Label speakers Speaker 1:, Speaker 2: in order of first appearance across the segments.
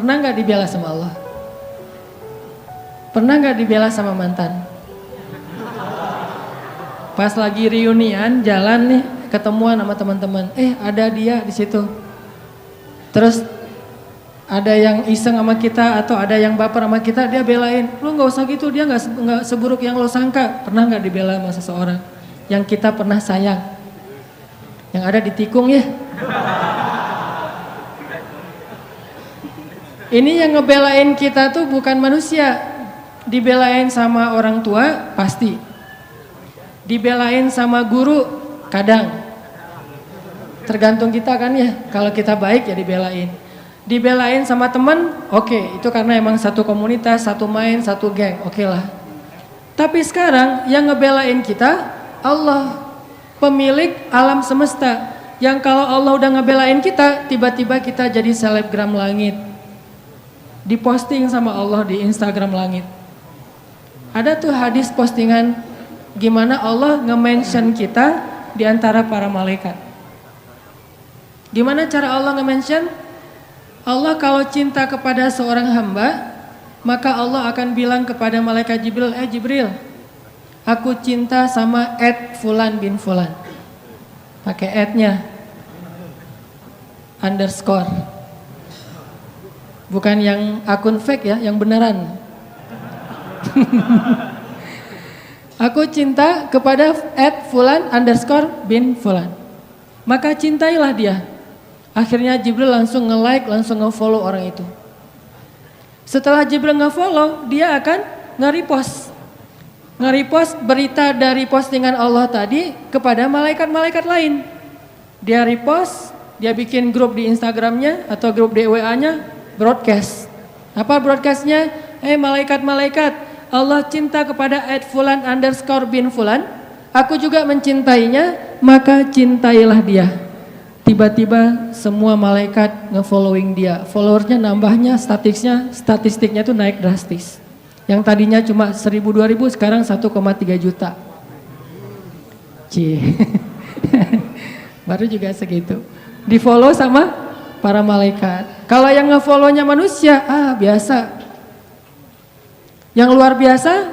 Speaker 1: Pernah nggak dibela sama Allah? Pernah nggak dibela sama mantan? Pas lagi reunian jalan nih, ketemuan sama teman-teman, ada dia di situ. Terus ada yang iseng sama kita atau ada yang baper sama kita, dia belain. Lu nggak usah gitu, dia nggak seburuk yang lo sangka. Pernah nggak dibela sama seseorang yang kita pernah sayang? Yang ada ditikung ya. Ini yang ngebelain kita tuh bukan manusia. Dibelain sama orang tua pasti. Dibelain sama guru kadang. Tergantung kita kan ya. Kalau kita baik ya dibelain. Dibelain sama teman, oke, itu karena emang satu komunitas, satu main, satu geng, oke lah. Tapi sekarang yang ngebelain kita Allah, pemilik alam semesta. Yang kalau Allah udah ngebelain kita, tiba-tiba kita jadi selebgram langit. Diposting sama Allah di Instagram langit. Ada tuh hadis postingan gimana Allah nge-mention kita di antara para malaikat. Gimana cara Allah nge-mention? Allah kalau cinta kepada seorang hamba, maka Allah akan bilang kepada malaikat Jibril, Jibril, aku cinta sama Fulan bin Fulan. Pakai @nya, underscore. Bukan yang akun fake ya, yang beneran. Aku cinta kepada @Fulan underscore bin Fulan. Maka cintailah dia. Akhirnya Jibril langsung nge-like, langsung nge-follow orang itu. Setelah Jibril nge-follow, dia akan nge-repost. Nge-repost berita dari postingan Allah tadi kepada malaikat-malaikat lain. Dia repost, dia bikin grup di Instagramnya atau grup di WA-nya, broadcast. Apa broadcastnya? Malaikat-malaikat, Allah cinta kepada @Fulan underscore bin Fulan. Aku juga mencintainya, maka cintailah dia. Tiba-tiba semua malaikat nge-following dia. Followersnya nambahnya, statistiknya tuh naik drastis. Yang tadinya cuma 1.000-2.000 sekarang 1,3 juta. Baru juga segitu. Di follow sama para malaikat. Kalau yang nge-follow-nya manusia, biasa. Yang luar biasa,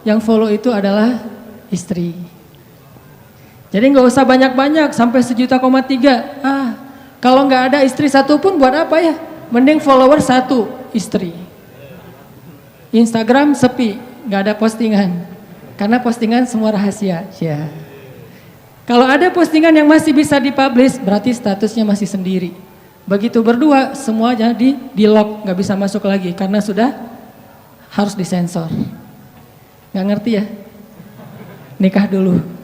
Speaker 1: yang follow itu adalah istri. Jadi nggak usah banyak-banyak sampai 1,3 juta. Kalau nggak ada istri satu pun buat apa ya? Mending follower 1 istri. Instagram sepi, nggak ada postingan. Karena postingan semua rahasia. Ya. Kalau ada postingan yang masih bisa dipublish, berarti statusnya masih sendiri. Begitu berdua, semuanya di lock, nggak bisa masuk lagi karena sudah harus disensor. Nggak ngerti ya? Nikah dulu.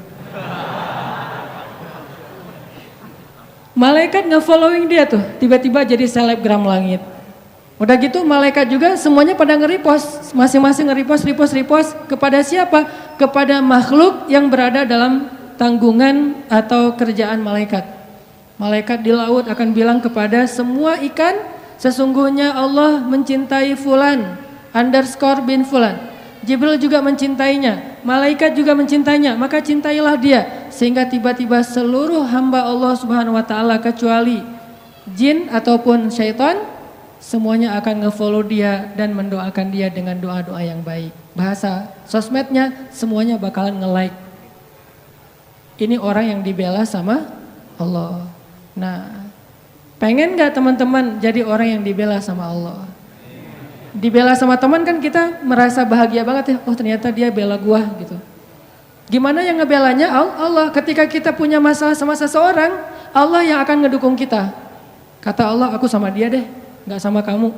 Speaker 1: Malaikat nge-following dia tuh, tiba-tiba jadi selebgram langit. Udah gitu malaikat juga semuanya pada nge-repost, masing-masing nge-repost kepada siapa? Kepada makhluk yang berada dalam tanggungan atau kerjaan malaikat. Malaikat di laut akan bilang kepada semua ikan, sesungguhnya Allah mencintai Fulan underscore bin Fulan. Jibril juga mencintainya, malaikat juga mencintainya, maka cintailah dia. Sehingga tiba-tiba seluruh hamba Allah Subhanahu wa taala kecuali jin ataupun syaitan, semuanya akan nge-follow dia dan mendoakan dia dengan doa-doa yang baik. Bahasa sosmednya semuanya bakalan nge-like. Ini orang yang dibela sama Allah. Nah, pengen gak teman-teman jadi orang yang dibela sama Allah? Dibela sama teman kan kita merasa bahagia banget ya. Oh ternyata dia bela gua gitu. Gimana yang ngebelanya? Allah. Ketika kita punya masalah sama seseorang, Allah yang akan ngedukung kita. Kata Allah, aku sama dia deh, gak sama kamu.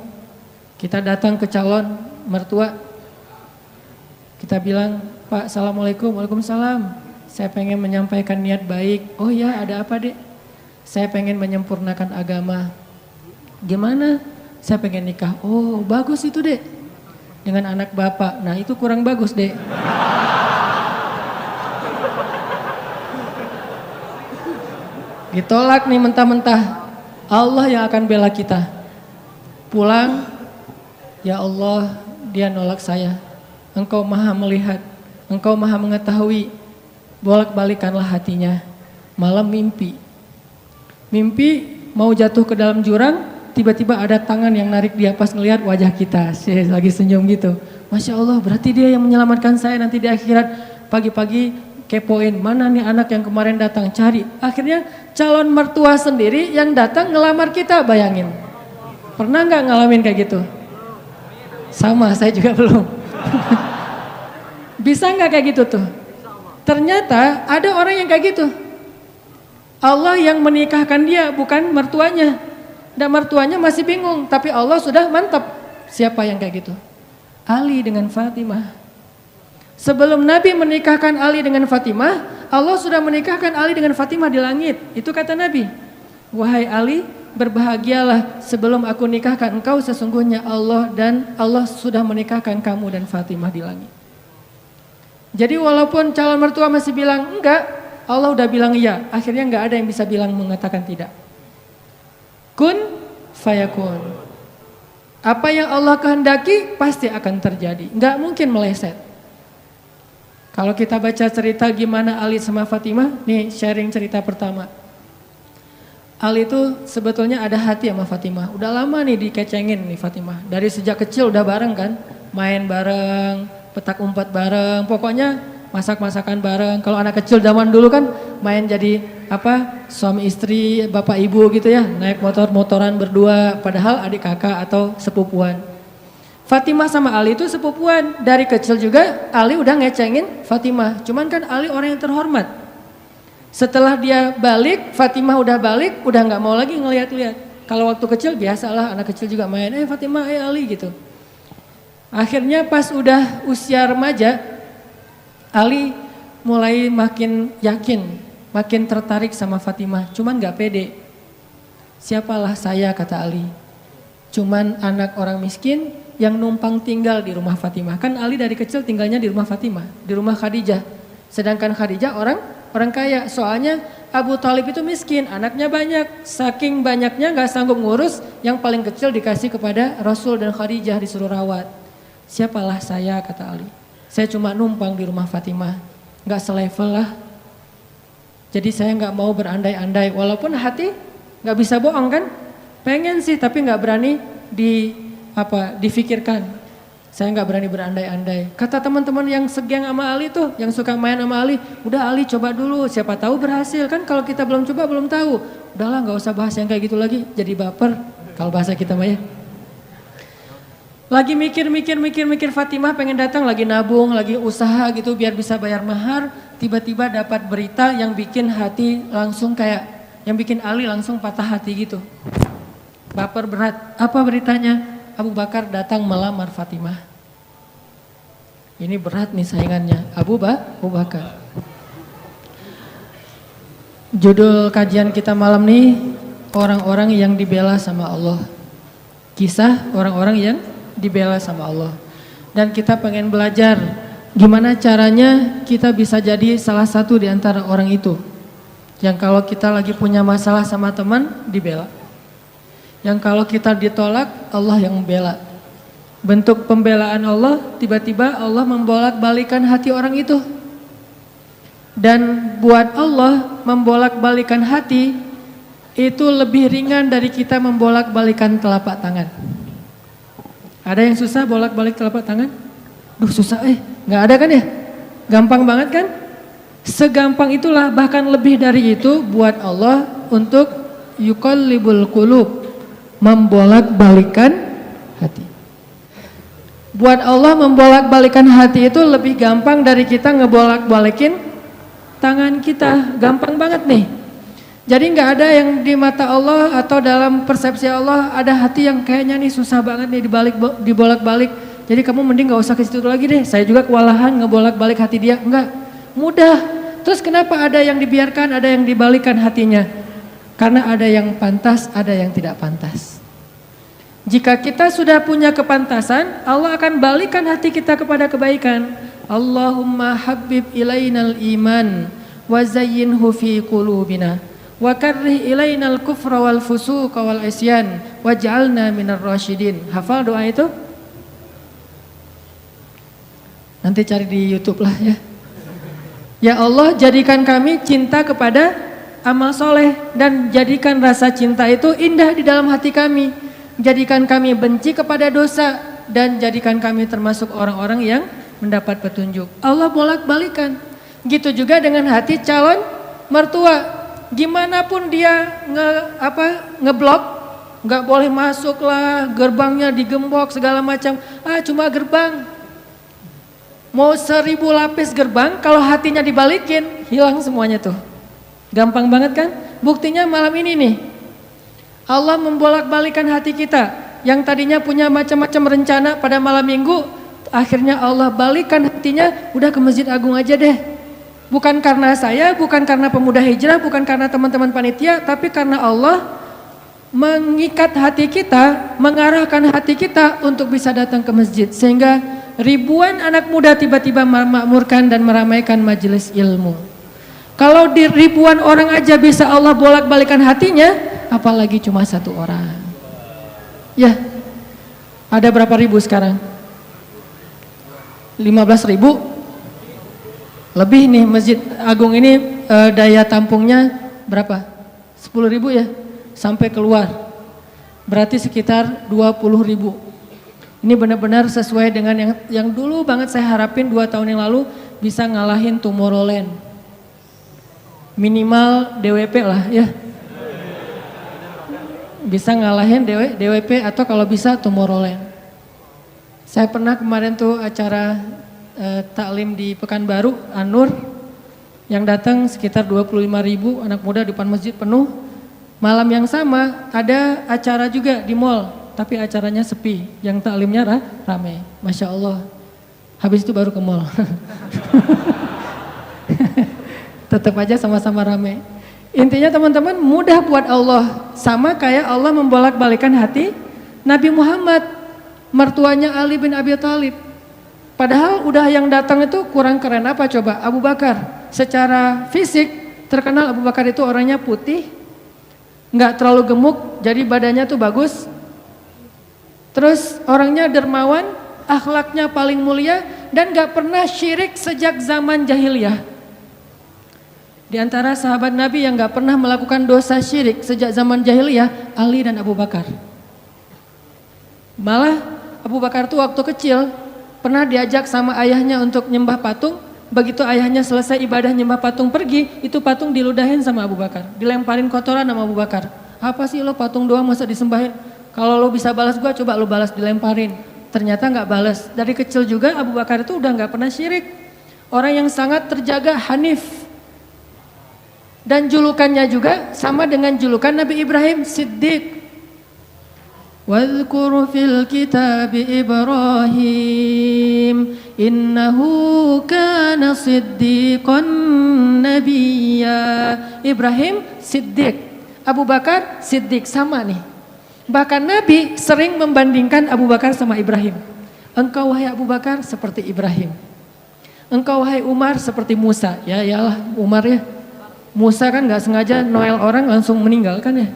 Speaker 1: Kita datang ke calon mertua. Kita bilang, Pak, assalamualaikum, waalaikumsalam. Saya pengen menyampaikan niat baik. Oh ya, ada apa dek? Saya pengen menyempurnakan agama. Gimana? Saya pengen nikah. Oh bagus itu dek. Dengan anak bapak. Nah itu kurang bagus dek. Ditolak nih mentah-mentah. Allah yang akan bela kita. Pulang, ya Allah dia nolak saya. Engkau maha melihat. Engkau maha mengetahui. Bolak-balikanlah hatinya. Malam mimpi. Mimpi mau jatuh ke dalam jurang. tiba-tiba ada tangan yang narik dia pas ngelihat wajah kita, lagi senyum gitu. Masya Allah, berarti dia yang menyelamatkan saya nanti di akhirat. Pagi-pagi kepoin, mana nih anak yang kemarin datang, cari. Akhirnya calon mertua sendiri yang datang ngelamar kita, bayangin. Pernah nggak ngalamin kayak gitu? Sama, saya juga belum. Bisa nggak kayak gitu tuh? Ternyata ada orang yang kayak gitu. Allah yang menikahkan dia, bukan mertuanya. Dan mertuanya masih bingung, tapi Allah sudah mantap. Siapa yang kayak gitu? Ali dengan Fatimah. Sebelum Nabi menikahkan Ali dengan Fatimah, Allah sudah menikahkan Ali dengan Fatimah di langit. Itu kata Nabi. Wahai Ali, berbahagialah sebelum aku nikahkan engkau, sesungguhnya Allah sudah menikahkan kamu dan Fatimah di langit. Jadi walaupun calon mertua masih bilang enggak, Allah udah bilang iya. Akhirnya enggak ada yang bisa bilang mengatakan tidak. Kun fayakun. Apa yang Allah kehendaki pasti akan terjadi. Enggak mungkin meleset. Kalau kita baca cerita gimana Ali sama Fatimah, nih sharing cerita pertama. Ali itu sebetulnya ada hati sama Fatimah. Udah lama nih dikecengin nih Fatimah. Dari sejak kecil udah bareng kan, main bareng, petak umpet bareng, pokoknya masak-masakan bareng. Kalau anak kecil zaman dulu kan main jadi suami istri, bapak ibu gitu ya, naik motor-motoran berdua, padahal adik kakak atau sepupuan. Fatimah sama Ali itu sepupuan, dari kecil juga Ali udah ngecengin Fatimah, cuman kan Ali orang yang terhormat. Setelah dia balik, Fatimah udah balik, udah gak mau lagi ngeliat-liat. Kalau waktu kecil biasalah anak kecil juga main, Fatimah, Ali gitu. Akhirnya pas udah usia remaja, Ali mulai makin yakin, makin tertarik sama Fatimah, cuman gak pede. Siapalah saya, kata Ali, cuman anak orang miskin yang numpang tinggal di rumah Fatimah. Kan Ali dari kecil tinggalnya di rumah Fatimah, di rumah Khadijah. Sedangkan Khadijah orang kaya, soalnya Abu Thalib itu miskin, anaknya banyak, saking banyaknya gak sanggup ngurus, yang paling kecil dikasih kepada Rasul dan Khadijah disuruh rawat. Siapalah saya, kata Ali, saya cuma numpang di rumah Fatimah, gak selevel lah. Jadi saya gak mau berandai-andai, walaupun hati gak bisa bohong kan, pengen sih tapi gak berani difikirkan. Saya nggak berani berandai-andai. Kata teman-teman yang segeng sama Ali tuh, yang suka main sama Ali, udah Ali coba dulu, siapa tahu berhasil. Kan kalau kita belum coba belum tahu. Udahlah nggak usah bahas yang kayak gitu lagi, jadi baper kalau bahasa kita mah ya. Lagi mikir Fatimah pengen datang, lagi nabung, lagi usaha gitu biar bisa bayar mahar. Tiba-tiba dapat berita yang bikin hati langsung yang bikin Ali langsung patah hati gitu. Baper berat. Apa beritanya? Abu Bakar datang melamar Fatimah. Ini berat nih saingannya, Abu Bakar. Judul kajian kita malam nih, orang-orang yang dibela sama Allah. Kisah orang-orang yang dibela sama Allah. Dan kita pengen belajar gimana caranya kita bisa jadi salah satu di antara orang itu. Yang kalau kita lagi punya masalah sama teman, dibela. Yang kalau kita ditolak, Allah yang membela. Bentuk pembelaan Allah, tiba-tiba Allah membolak-balikan hati orang itu. Dan buat Allah membolak-balikan hati itu lebih ringan dari kita membolak-balikan telapak tangan. Ada yang susah bolak-balik telapak tangan? Duh susah gak ada kan ya? Gampang banget kan? Segampang itulah, bahkan lebih dari itu buat Allah untuk yuqallibul qulub, membolak-balikan hati. Buat Allah membolak-balikan hati itu lebih gampang dari kita ngebolak-balikin tangan kita. Gampang banget nih. Jadi gak ada yang di mata Allah atau dalam persepsi Allah ada hati yang kayaknya nih susah banget nih dibolak-balik. Jadi kamu mending gak usah ke situ lagi deh. Saya juga kewalahan ngebolak-balik hati dia. Enggak, mudah. Terus kenapa ada yang dibiarkan, ada yang dibalikan hatinya? Karena ada yang pantas, ada yang tidak pantas. Jika kita sudah punya kepantasan, Allah akan balikan hati kita kepada kebaikan. Allahumma habbib ilainal iman wa zayyinhu fi qulubina wa karrih ilainal kufra wal fusuqa wal isyan waj'alna minar rasyidin. Hafal doa itu? Nanti cari di YouTube lah ya. Ya Allah, jadikan kami cinta kepada amal soleh dan jadikan rasa cinta itu indah di dalam hati kami. Jadikan kami benci kepada dosa dan jadikan kami termasuk orang-orang yang mendapat petunjuk. Allah bolak-balikan. Gitu juga dengan hati calon mertua. Gimana pun dia ngeblok, nggak boleh masuk lah, gerbangnya digembok segala macam. Cuma gerbang. Mau 1000 lapis gerbang, kalau hatinya dibalikin, hilang semuanya tuh. Gampang banget kan? Buktinya malam ini nih. Allah membolak-balikan hati kita yang tadinya punya macam-macam rencana pada malam minggu, akhirnya Allah balikan hatinya, udah ke Masjid Agung aja deh. Bukan karena saya, bukan karena pemuda hijrah, bukan karena teman-teman panitia, tapi karena Allah mengikat hati kita, mengarahkan hati kita untuk bisa datang ke masjid. Sehingga ribuan anak muda tiba-tiba memakmurkan dan meramaikan majelis ilmu. Kalau di ribuan orang aja bisa Allah bolak-balikan hatinya, apalagi cuma 1 orang. Ya, ada berapa ribu sekarang? 15.000? Lebih nih Masjid Agung ini daya tampungnya berapa? 10.000 ya? Sampai keluar. Berarti sekitar 20.000. Ini benar-benar sesuai dengan yang dulu banget saya harapin 2 tahun yang lalu bisa ngalahin Tomorrowland. Minimal DWP lah ya. Bisa ngalahin DWP atau kalau bisa Tomorrowland. Saya pernah kemarin tuh acara taklim di Pekanbaru, An-Nur, yang datang sekitar 25.000 anak muda di depan masjid penuh. Malam yang sama ada acara juga di mall, tapi acaranya sepi, yang taklimnya ramai. Masya Allah. Habis itu baru ke mall. Tetap aja sama-sama ramai. Intinya teman-teman, mudah buat Allah. Sama kayak Allah membolak-balikan hati Nabi Muhammad, mertuanya Ali bin Abi Thalib. Padahal udah yang datang itu kurang keren apa coba? Abu Bakar. Secara fisik terkenal Abu Bakar itu orangnya putih, nggak terlalu gemuk, jadi badannya tuh bagus. Terus orangnya dermawan, akhlaknya paling mulia, dan nggak pernah syirik sejak zaman jahiliyah. Di antara sahabat Nabi yang gak pernah melakukan dosa syirik sejak zaman jahiliyah, Ali dan Abu Bakar. Malah Abu Bakar tuh waktu kecil pernah diajak sama ayahnya untuk nyembah patung. Begitu ayahnya selesai ibadah nyembah patung pergi, itu patung diludahin sama Abu Bakar. Dilemparin kotoran sama Abu Bakar. Apa sih lo patung doang masa disembahin? Kalau lo bisa balas gua, coba lo balas, dilemparin. Ternyata gak balas. Dari kecil juga Abu Bakar itu udah gak pernah syirik. Orang yang sangat terjaga, hanif. Dan julukannya juga sama dengan julukan Nabi Ibrahim, Siddiq. Wadhkur fil kitab Ibrahim innahu kana siddiqan nabiyya. Ibrahim Siddiq, Abu Bakar Siddiq, sama nih. Bahkan Nabi sering membandingkan Abu Bakar sama Ibrahim. Engkau wahai Abu Bakar seperti Ibrahim. Engkau wahai Umar seperti Musa. Ya iyalah Umar ya. Musa kan gak sengaja noel orang langsung meninggal kan ya.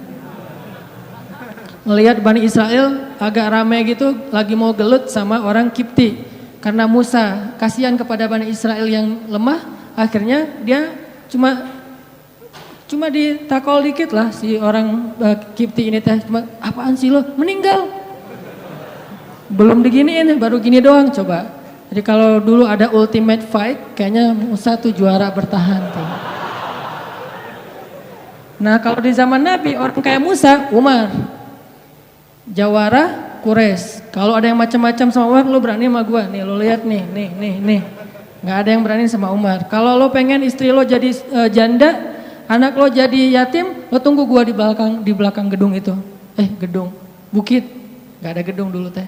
Speaker 1: Ngelihat Bani Israel agak ramai gitu, lagi mau gelut sama orang Kipti. Karena Musa kasihan kepada Bani Israel yang lemah, akhirnya dia cuma ditakol dikit lah si orang Kipti ini teh. Cuma apaan sih lo, meninggal. Belum diginiin, baru gini doang coba. Jadi kalau dulu ada ultimate fight, kayaknya Musa tuh juara bertahan tuh. Nah kalau di zaman Nabi orang kayak Musa, Umar, Jawara, Quraisy. Kalau ada yang macam-macam sama Umar, lo berani sama gue? Nih lo lihat nih. Nggak ada yang berani sama Umar. Kalau lo pengen istri lo jadi janda, anak lo jadi yatim, lo tunggu gue di belakang gedung itu. Gedung, bukit, nggak ada gedung dulu teh.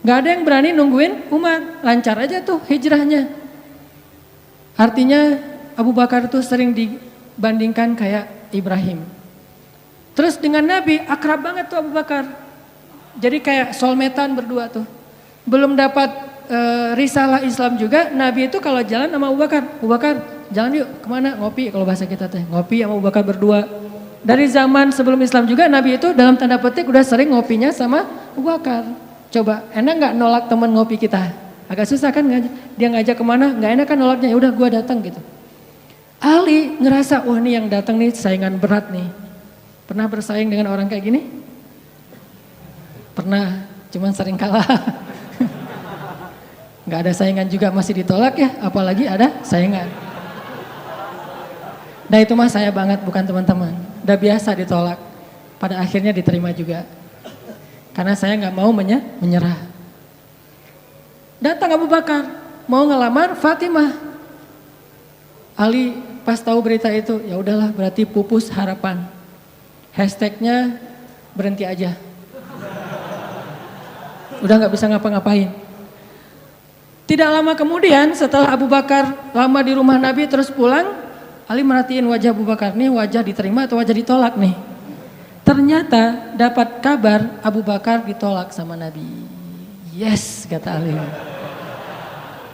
Speaker 1: Nggak ada yang berani nungguin Umar, lancar aja tuh hijrahnya. Artinya Abu Bakar tuh sering bandingkan kayak Ibrahim. Terus dengan Nabi akrab banget tuh Abu Bakar. Jadi kayak soulmate-an berdua tuh. Belum dapat risalah Islam juga, Nabi itu kalau jalan sama Abu Bakar jalan yuk kemana? Ngopi, kalau bahasa kita teh. Ngopi sama Abu Bakar berdua. Dari zaman sebelum Islam juga Nabi itu dalam tanda petik udah sering ngopinya sama Abu Bakar. Coba enak gak nolak teman ngopi kita? Agak susah kan dia ngajak kemana, gak enak kan nolaknya, ya udah gue datang gitu. Ali ngerasa, wah nih yang datang nih saingan berat nih. Pernah bersaing dengan orang kayak gini? Pernah, cuman sering kalah. Nggak ada saingan juga masih ditolak ya, apalagi ada saingan. Nah itu mah saya banget, bukan teman-teman. Udah biasa ditolak, pada akhirnya diterima juga. Karena saya nggak mau menyerah. Datang Abu Bakar, mau ngelamar Fatimah. Ali pas tahu berita itu, ya udahlah berarti pupus harapan. Hashtagnya berhenti aja. Udah nggak bisa ngapa-ngapain. Tidak lama kemudian setelah Abu Bakar lama di rumah Nabi terus pulang, Ali merhatiin wajah Abu Bakar nih, wajah diterima atau wajah ditolak nih. Ternyata dapat kabar Abu Bakar ditolak sama Nabi. Yes, kata Ali.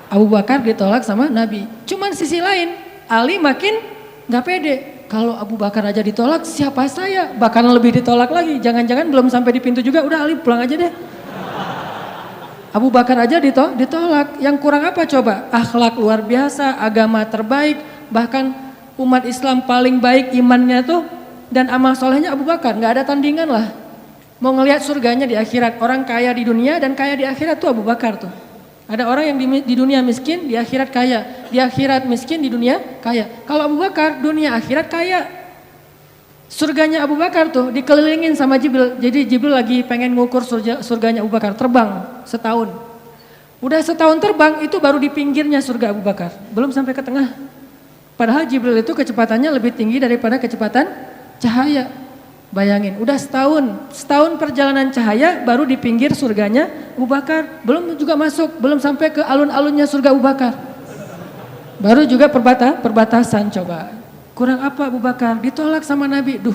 Speaker 1: Abu Bakar ditolak sama Nabi. Cuman sisi lain, Ali makin gak pede. Kalau Abu Bakar aja ditolak, siapa saya? Bahkan lebih ditolak lagi. Jangan-jangan belum sampai di pintu juga, udah Ali pulang aja deh. Abu Bakar aja ditolak. Yang kurang apa coba? Akhlak luar biasa, agama terbaik, bahkan umat Islam paling baik imannya tuh dan amal solehnya Abu Bakar. Gak ada tandingan lah. Mau ngelihat surganya di akhirat. Orang kaya di dunia dan kaya di akhirat tuh Abu Bakar tuh. Ada orang yang di dunia miskin, di akhirat kaya. Di akhirat miskin, di dunia kaya. Kalau Abu Bakar, dunia akhirat kaya. Surganya Abu Bakar tuh dikelilingin sama Jibril. Jadi Jibril lagi pengen ngukur surganya Abu Bakar. Terbang setahun. Udah setahun terbang, itu baru di pinggirnya surga Abu Bakar. Belum sampai ke tengah. Padahal Jibril itu kecepatannya lebih tinggi daripada kecepatan cahaya. Bayangin, udah setahun perjalanan cahaya baru di pinggir surganya Abu Bakar. Belum juga masuk, belum sampai ke alun-alunnya surga Abu Bakar. Baru juga perbatasan coba. Kurang apa Abu Bakar? Ditolak sama Nabi. Duh,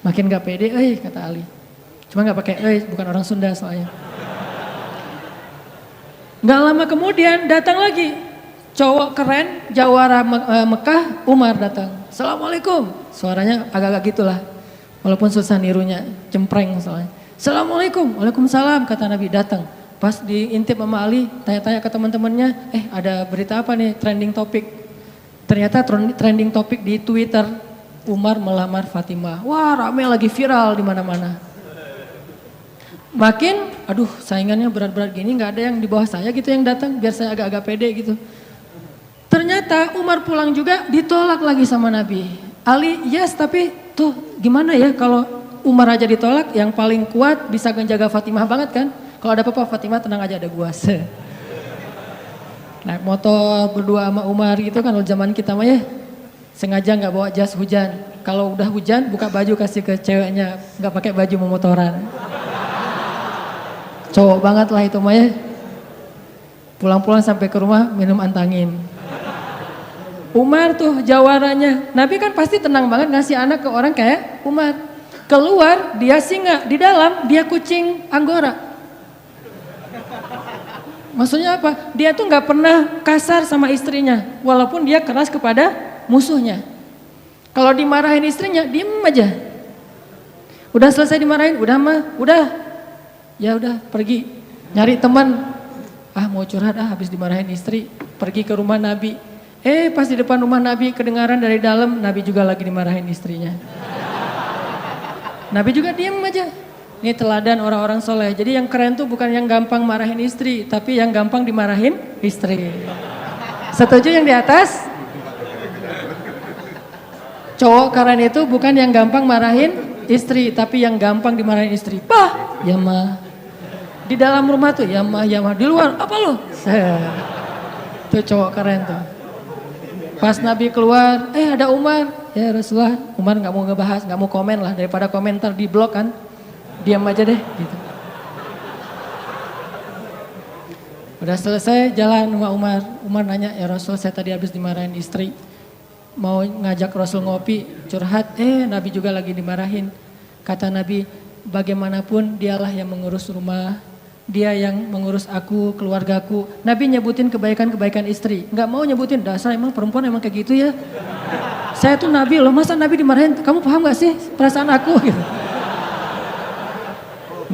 Speaker 1: makin gak pede, kata Ali. Cuma gak pakai bukan orang Sunda soalnya. Gak lama kemudian datang lagi. Cowok keren, jawara Mekah, Umar datang. Assalamualaikum. Suaranya agak-agak gitulah. Walaupun susah nirunya, cempreng soalnya. Assalamualaikum, waalaikumsalam kata Nabi datang. Pas diintip sama Ali, tanya-tanya ke teman-temannya, ada berita apa nih trending topik. Ternyata trending topik di Twitter, Umar melamar Fatimah. Wah rame lagi viral di mana-mana. Makin, aduh saingannya berat-berat gini, nggak ada yang di bawah saya gitu yang datang, biar saya agak-agak pede gitu. Ternyata Umar pulang juga ditolak lagi sama Nabi. Ali yes tapi tuh gimana ya kalau Umar aja ditolak, yang paling kuat bisa menjaga Fatimah banget kan. Kalau ada apa-apa Fatimah tenang aja, ada gua. Naik motor berdua sama Umar gitu kan, zaman kita mah ya. Sengaja nggak bawa jas hujan. Kalau udah hujan buka baju kasih ke ceweknya, nggak pakai baju memotoran. Cowok banget lah itu mah ya. Pulang-pulang sampai ke rumah minum antangin. Umar tuh jawarannya, Nabi kan pasti tenang banget ngasih anak ke orang kayak Umar. Keluar dia singa, di dalam dia kucing Anggora. Maksudnya apa? Dia tuh gak pernah kasar sama istrinya, walaupun dia keras kepada musuhnya. Kalau dimarahin istrinya, diem aja. Udah selesai dimarahin, udah. Ya udah pergi, nyari teman. Mau curhat habis dimarahin istri, pergi ke rumah Nabi. Pas di depan rumah Nabi kedengaran dari dalam, Nabi juga lagi dimarahin istrinya. Nabi juga diem aja. Ini teladan orang-orang soleh. Jadi yang keren tuh bukan yang gampang marahin istri, tapi yang gampang dimarahin istri. Setuju yang di atas? Cowok keren itu bukan yang gampang marahin istri, tapi yang gampang dimarahin istri. Bah, ya mah. Di dalam rumah tuh, ya mah. Di luar, apa lo? Tuh cowok keren tuh. Pas Nabi keluar, ada Umar. Ya Rasulullah, Umar gak mau ngebahas, gak mau komen lah. Daripada komentar di blog kan, diam aja deh gitu. Udah selesai jalan sama Umar. Umar nanya, ya Rasul saya tadi habis dimarahin istri. Mau ngajak Rasul ngopi, curhat. Nabi juga lagi dimarahin. Kata Nabi, bagaimanapun dialah yang mengurus rumah. Dia yang mengurus aku, keluargaku. Nabi nyebutin kebaikan-kebaikan istri. Gak mau nyebutin, dasar emang perempuan emang kayak gitu ya. Saya tuh Nabi loh, masa Nabi dimarahin? Kamu paham gak sih perasaan aku? Gitu.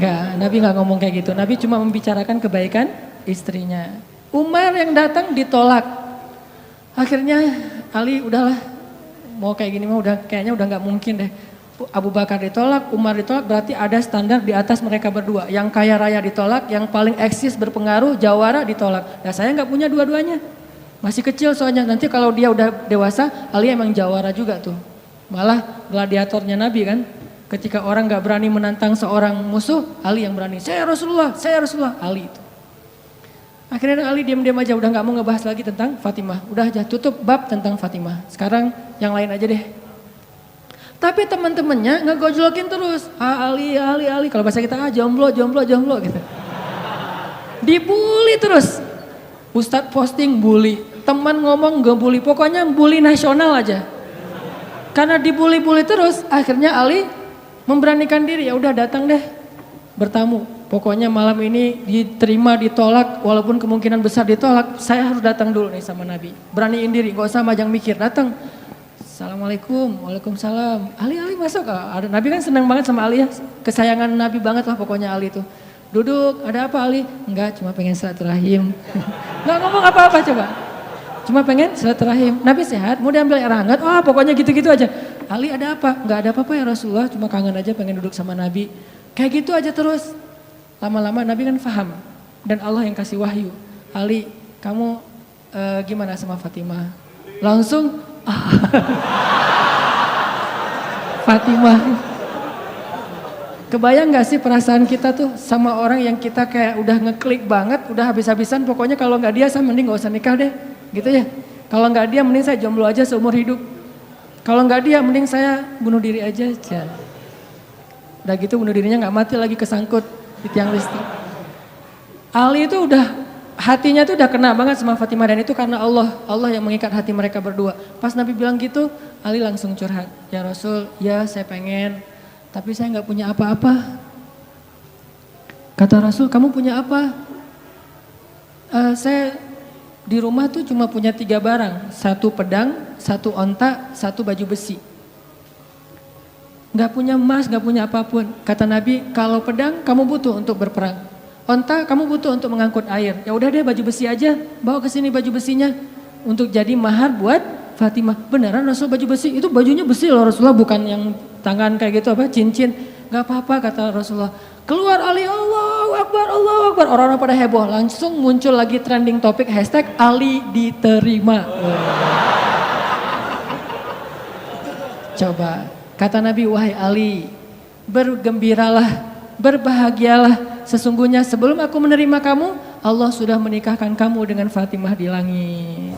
Speaker 1: Gak, Nabi gak ngomong kayak gitu. Nabi cuma membicarakan kebaikan istrinya. Umar yang datang ditolak. Akhirnya Ali udahlah, mau kayak gini mah kayaknya udah gak mungkin deh. Abu Bakar ditolak, Umar ditolak, berarti ada standar di atas mereka berdua. Yang kaya raya ditolak, yang paling eksis berpengaruh, jawara ditolak. Nah saya nggak punya dua-duanya. Masih kecil soalnya, nanti kalau dia udah dewasa, Ali emang jawara juga tuh. Malah gladiatornya Nabi kan. Ketika orang nggak berani menantang seorang musuh, Ali yang berani. Saya Rasulullah, Ali itu. Akhirnya Ali diam-diam aja, udah nggak mau ngebahas lagi tentang Fatimah. Udah aja tutup bab tentang Fatimah. Sekarang yang lain aja deh. Tapi teman-temannya ngegojlokin terus. Ali. Kalau bahasa kita jomblo gitu. Dibully terus. Ustadz posting bully. Teman ngomong ngebully. Pokoknya bully nasional aja. Karena dibully-bully terus, akhirnya Ali memberanikan diri. Ya udah datang deh bertamu. Pokoknya malam ini diterima, ditolak. Walaupun kemungkinan besar ditolak. Saya harus datang dulu nih sama Nabi. Beraniin diri, gak usah majang mikir. Datang. Assalamualaikum, waalaikumsalam. Ali masuk. Ada Nabi kan senang banget sama Ali ya. Kesayangan Nabi banget lah pokoknya Ali itu. Duduk, ada apa Ali? Enggak, cuma pengen silaturahim. Enggak ngomong apa-apa coba. Cuma pengen silaturahim. Nabi sehat, mau diambil air hangat. Oh pokoknya gitu-gitu aja. Ali ada apa? Enggak ada apa-apa ya Rasulullah. Cuma kangen aja pengen duduk sama Nabi. Kayak gitu aja terus. Lama-lama Nabi kan paham. Dan Allah yang kasih wahyu. Ali, kamu gimana sama Fatimah? Langsung Fatimah. Kebayang gak sih perasaan kita tuh sama orang yang kita kayak udah ngeklik banget, udah habis-habisan, pokoknya kalau gak dia saya mending gak usah nikah deh, gitu ya. Kalau gak dia mending saya jomblo aja seumur hidup. Kalau gak dia mending saya bunuh diri aja. Udah gitu bunuh dirinya gak mati lagi kesangkut di tiang listrik. Ali itu udah hatinya tuh udah kena banget sama Fatimah dan itu karena Allah yang mengikat hati mereka berdua. Pas Nabi bilang gitu, Ali langsung curhat. Ya Rasul, ya saya pengen, tapi saya nggak punya apa-apa. Kata Rasul, kamu punya apa? Saya di rumah tuh cuma punya 3 barang. 1 pedang, 1 onta, 1 baju besi. Nggak punya emas, nggak punya apapun. Kata Nabi, kalau pedang kamu butuh untuk berperang. Onta kamu butuh untuk mengangkut air. Ya udah deh baju besi aja, bawa ke sini baju besinya untuk jadi mahar buat Fatimah. Beneran Rasul baju besi? Itu bajunya besi loh Rasulullah, bukan yang tangan kayak gitu apa cincin. Gak apa-apa kata Rasulullah. Keluar Ali, Allahu Akbar, Allahu Akbar. Orang-orang pada heboh, langsung muncul lagi trending topik hashtag Ali diterima. Coba, kata Nabi, wahai Ali, bergembiralah, berbahagialah. Sesungguhnya sebelum aku menerima kamu, Allah sudah menikahkan kamu dengan Fatimah di langit.